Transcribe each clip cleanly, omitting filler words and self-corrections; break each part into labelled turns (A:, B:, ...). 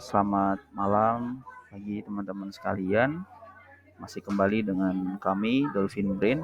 A: Selamat malam bagi teman-teman sekalian. Masih kembali dengan kami, Dolphin Brain.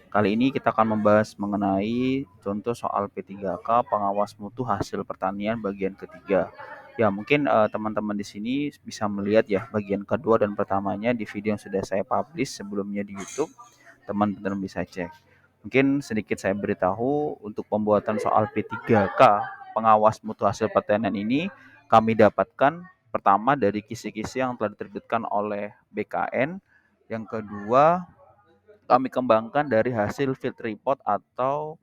A: Kali ini kita akan membahas mengenai contoh soal P3K pengawas mutu hasil pertanian bagian ketiga. Ya, mungkin teman-teman di sini bisa melihat ya bagian kedua dan pertamanya di video yang sudah saya publish sebelumnya di YouTube. Teman-teman bisa cek. Mungkin sedikit saya beritahu untuk pembuatan soal P3K pengawas mutu hasil pertanian ini kami dapatkan pertama dari kisi-kisi yang telah diterbitkan oleh BKN. Yang kedua, kami kembangkan dari hasil field report atau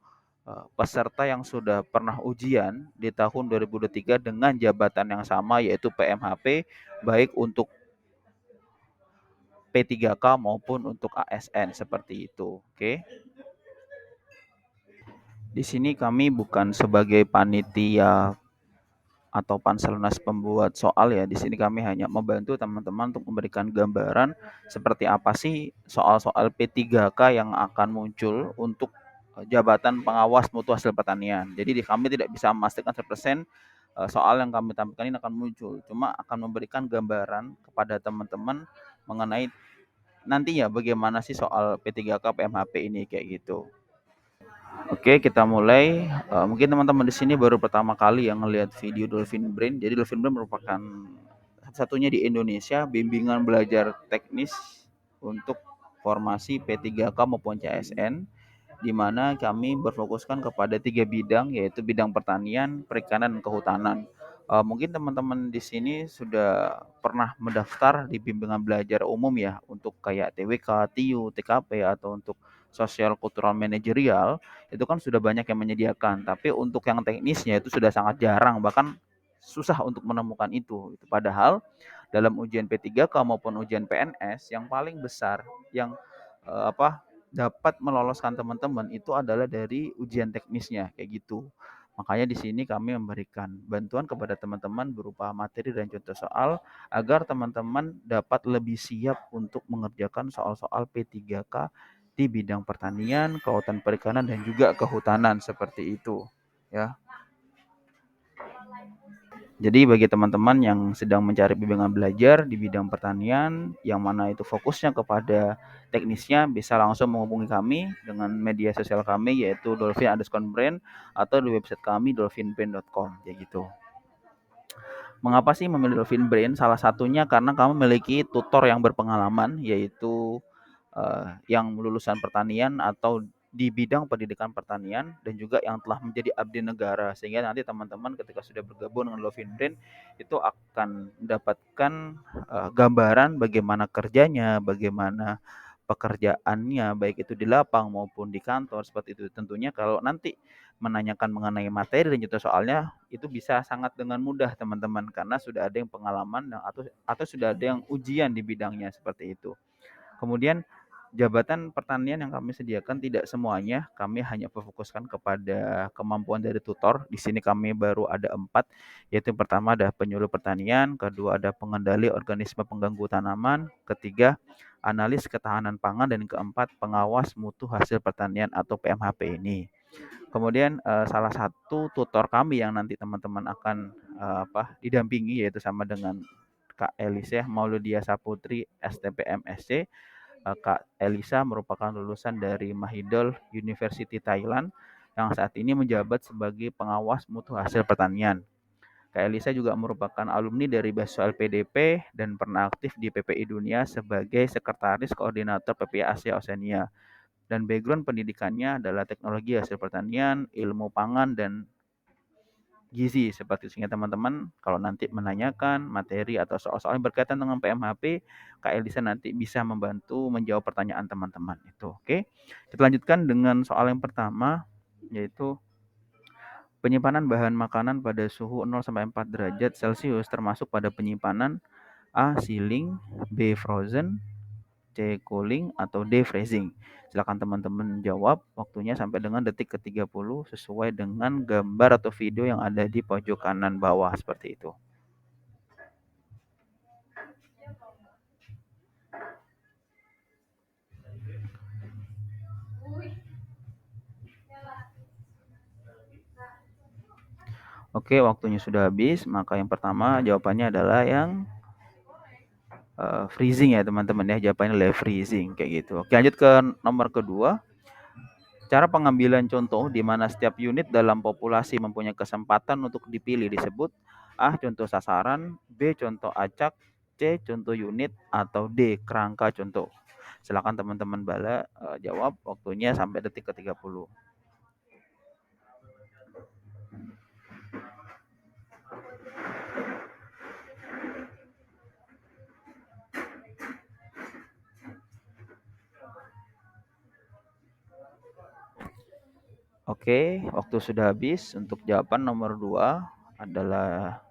A: peserta yang sudah pernah ujian di tahun 2023 dengan jabatan yang sama yaitu PMHP baik untuk P3K maupun untuk ASN seperti itu. Oke. Di sini kami bukan sebagai panitia atau panselnas pembuat soal ya. Di sini kami hanya membantu teman-teman untuk memberikan gambaran seperti apa sih soal-soal P3K yang akan muncul untuk jabatan pengawas mutu hasil pertanian. Jadi kami tidak bisa memastikan 100% soal yang kami tampilkan ini akan muncul. Cuma akan memberikan gambaran kepada teman-teman mengenai nantinya bagaimana sih soal P3K PMHP ini kayak gitu. Oke, kita mulai. Mungkin teman-teman di sini baru pertama kali yang ngelihat video Dolphin Brain. Jadi Dolphin Brain merupakan satu-satunya di Indonesia bimbingan belajar teknis untuk formasi P3K maupun CSN, di mana kami berfokuskan kepada 3 bidang, yaitu bidang pertanian, perikanan, dan kehutanan. Mungkin teman-teman di sini sudah pernah mendaftar di bimbingan belajar umum ya, untuk kayak TWK, TIU, TKP, atau untuk sosial kultural manajerial, itu kan sudah banyak yang menyediakan. Tapi untuk yang teknisnya itu sudah sangat jarang, bahkan susah untuk menemukan itu. Padahal dalam ujian P3K maupun ujian PNS yang paling besar yang dapat meloloskan teman-teman itu adalah dari ujian teknisnya kayak gitu. Makanya di sini kami memberikan bantuan kepada teman-teman berupa materi dan contoh soal agar teman-teman dapat lebih siap untuk mengerjakan soal-soal P3K di bidang pertanian, kelautan perikanan dan juga kehutanan seperti itu ya. Jadi bagi teman-teman yang sedang mencari bimbingan belajar di bidang pertanian, yang mana itu fokusnya kepada teknisnya, bisa langsung menghubungi kami dengan media sosial kami yaitu dolphin_brain atau di website kami dolphinbrain.com kayak gitu. Mengapa sih memilih Dolphin Brain? Salah satunya karena kami memiliki tutor yang berpengalaman yaitu yang lulusan pertanian atau di bidang pendidikan pertanian dan juga yang telah menjadi abdi negara sehingga nanti teman-teman ketika sudah bergabung dengan Dolphin Brain itu akan mendapatkan gambaran bagaimana kerjanya, bagaimana pekerjaannya baik itu di lapang maupun di kantor seperti itu. Tentunya kalau nanti menanyakan mengenai materi dan contoh soalnya itu bisa sangat dengan mudah teman-teman karena sudah ada yang pengalaman atau sudah ada yang ujian di bidangnya seperti itu. Kemudian jabatan pertanian yang kami sediakan tidak semuanya kami hanya berfokuskan kepada kemampuan dari tutor. Di sini kami baru ada 4, yaitu yang pertama ada penyuluh pertanian, kedua ada pengendali organisme pengganggu tanaman, ketiga analis ketahanan pangan, dan keempat pengawas mutu hasil pertanian atau PMHP ini. Kemudian salah satu tutor kami yang nanti teman-teman akan didampingi yaitu sama dengan Kak Elisa Mauludia Saputri STPM SC. Kak Elisa merupakan lulusan dari Mahidol University Thailand yang saat ini menjabat sebagai pengawas mutu hasil pertanian. Kak Elisa juga merupakan alumni dari beasiswa LPDP dan pernah aktif di PPI Dunia sebagai sekretaris koordinator PPI Asia Oceania. Dan background pendidikannya adalah teknologi hasil pertanian, ilmu pangan, dan gizi seperti itu. Sehingga teman-teman kalau nanti menanyakan materi atau soal-soal yang berkaitan dengan PMHP, Kak Elisa nanti bisa membantu menjawab pertanyaan teman-teman itu. Oke. Kita lanjutkan dengan soal yang pertama yaitu penyimpanan bahan makanan pada suhu 0 sampai 4 derajat Celcius termasuk pada penyimpanan A. Sealing, B. Frozen, C. Cooling, atau D. Freezing. Silakan teman-teman jawab waktunya sampai dengan detik ke-30 sesuai dengan gambar atau video yang ada di pojok kanan bawah seperti itu. Oke, waktunya sudah habis, maka yang pertama jawabannya adalah yang freezing ya teman-teman ya, jawabannya adalah freezing kayak gitu. Oke, lanjut ke nomor kedua. Cara pengambilan contoh di mana setiap unit dalam populasi mempunyai kesempatan untuk dipilih disebut A. Contoh sasaran, B. Contoh acak, C. Contoh unit, atau D. Kerangka contoh. Silakan teman-teman bala jawab, waktunya sampai detik ke-30. Oke, waktu sudah habis. Untuk jawaban nomor 2 adalah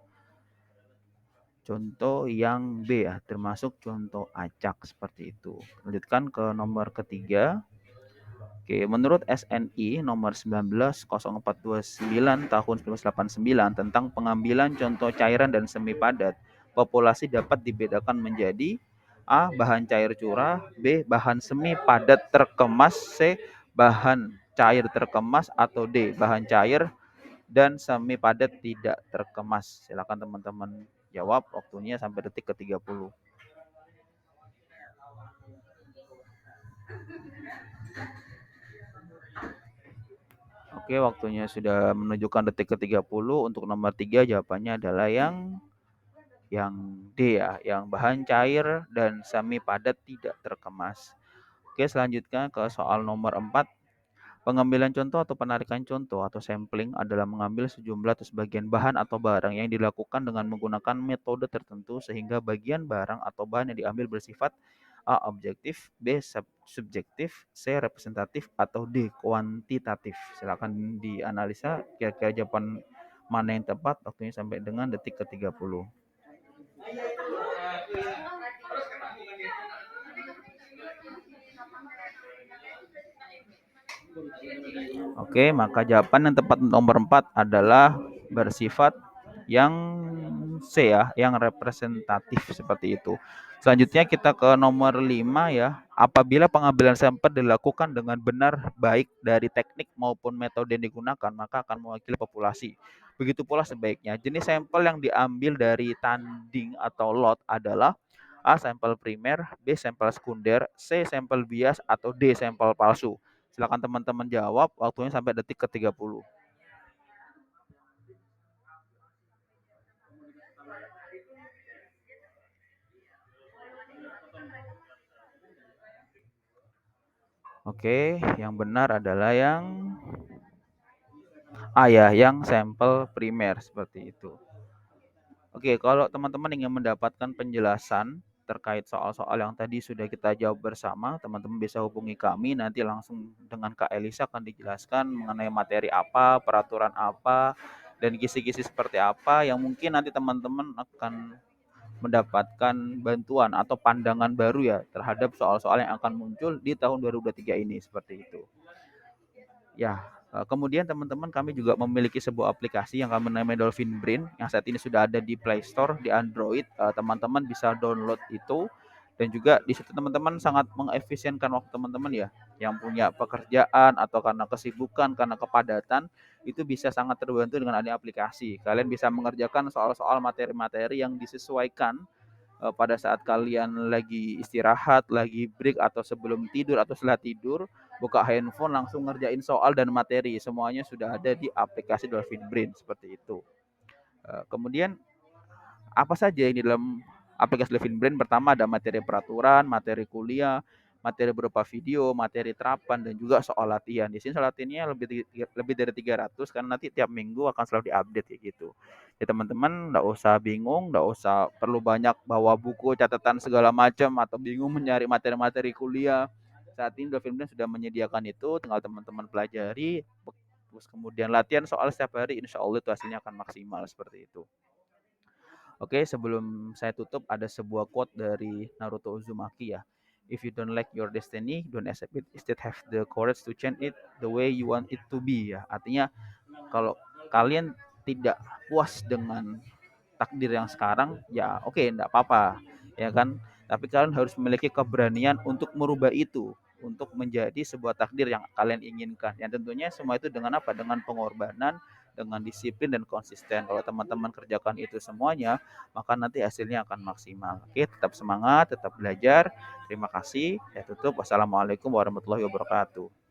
A: contoh yang B ya, termasuk contoh acak seperti itu. Lanjutkan ke nomor ketiga. Oke, menurut SNI nomor 190429 tahun 1989 tentang pengambilan contoh cairan dan semi padat, populasi dapat dibedakan menjadi A. Bahan cair curah, B. Bahan semi padat terkemas, C. Bahan cair terkemas, atau D. Bahan cair dan semi padat tidak terkemas. Silakan teman-teman jawab, waktunya sampai detik ke-30. Oke, waktunya sudah menunjukkan detik ke-30. Untuk nomor 3 jawabannya adalah yang D ya, yang bahan cair dan semi padat tidak terkemas. Oke, selanjutnya ke soal nomor 4. Pengambilan contoh atau penarikan contoh atau sampling adalah mengambil sejumlah atau sebagian bahan atau barang yang dilakukan dengan menggunakan metode tertentu sehingga bagian barang atau bahan yang diambil bersifat A. Objektif, B. Subjektif, C. Representatif, atau D. Kuantitatif. Silakan dianalisa kira-kira jawaban mana yang tepat, waktunya sampai dengan detik ke-30. Oke, maka jawaban yang tepat nomor 4 adalah bersifat yang C ya, yang representatif seperti itu. Selanjutnya kita ke nomor 5 ya. Apabila pengambilan sampel dilakukan dengan benar baik dari teknik maupun metode yang digunakan, maka akan mewakili populasi. Begitu pula sebaiknya. Jenis sampel yang diambil dari tanding atau lot adalah A. Sampel primer, B. Sampel sekunder, C. Sampel bias, atau D. Sampel palsu. Silakan teman-teman jawab, waktunya sampai detik ke-30. Oke, yang benar adalah yang A ya, yang sampel primer seperti itu. Oke, kalau teman-teman ingin mendapatkan penjelasan terkait soal-soal yang tadi sudah kita jawab bersama, teman-teman bisa hubungi kami, nanti langsung dengan Kak Elisa akan dijelaskan mengenai materi apa, peraturan apa, dan kisi-kisi seperti apa yang mungkin nanti teman-teman akan mendapatkan bantuan atau pandangan baru ya terhadap soal-soal yang akan muncul di tahun 2023 ini seperti itu. Ya, kemudian teman-teman kami juga memiliki sebuah aplikasi yang kami namai Dolphin Brain yang saat ini sudah ada di Play Store di Android. Teman-teman bisa download itu dan juga di situ teman-teman sangat mengefisienkan waktu teman-teman ya yang punya pekerjaan atau karena kesibukan, karena kepadatan itu bisa sangat terbantu dengan adanya aplikasi. Kalian bisa mengerjakan soal-soal materi-materi yang disesuaikan pada saat kalian lagi istirahat, lagi break atau sebelum tidur atau setelah tidur, buka handphone langsung ngerjain soal dan materi. Semuanya sudah ada di aplikasi Dolphin Brain seperti itu. Kemudian apa saja yang di dalam aplikasi Dolphin Brain? Pertama ada materi peraturan, materi kuliah, materi berupa video, materi terapan, dan juga soal latihan. Di sini soal latihannya lebih dari 300 karena nanti tiap minggu akan selalu diupdate kayak gitu. Ya teman-teman nggak usah bingung, nggak usah perlu banyak bawa buku, catatan segala macam atau bingung mencari materi-materi kuliah. Saat ini Dolphin Brain sudah menyediakan itu, tinggal teman-teman pelajari, terus kemudian latihan soal setiap hari, insya Allah itu hasilnya akan maksimal seperti itu. Oke, sebelum saya tutup ada sebuah quote dari Naruto Uzumaki ya. If you don't like your destiny, don't accept it. Instead have the courage to change it the way you want it to be ya. Artinya kalau kalian tidak puas dengan takdir yang sekarang, ya oke, enggak apa-apa, ya kan? Tapi kalian harus memiliki keberanian untuk merubah itu, untuk menjadi sebuah takdir yang kalian inginkan. Yang tentunya semua itu dengan apa? Dengan pengorbanan dengan disiplin dan konsisten. Kalau teman-teman kerjakan itu semuanya, maka nanti hasilnya akan maksimal. Oke, tetap semangat, tetap belajar. Terima kasih. Saya tutup. Wassalamualaikum warahmatullahi wabarakatuh.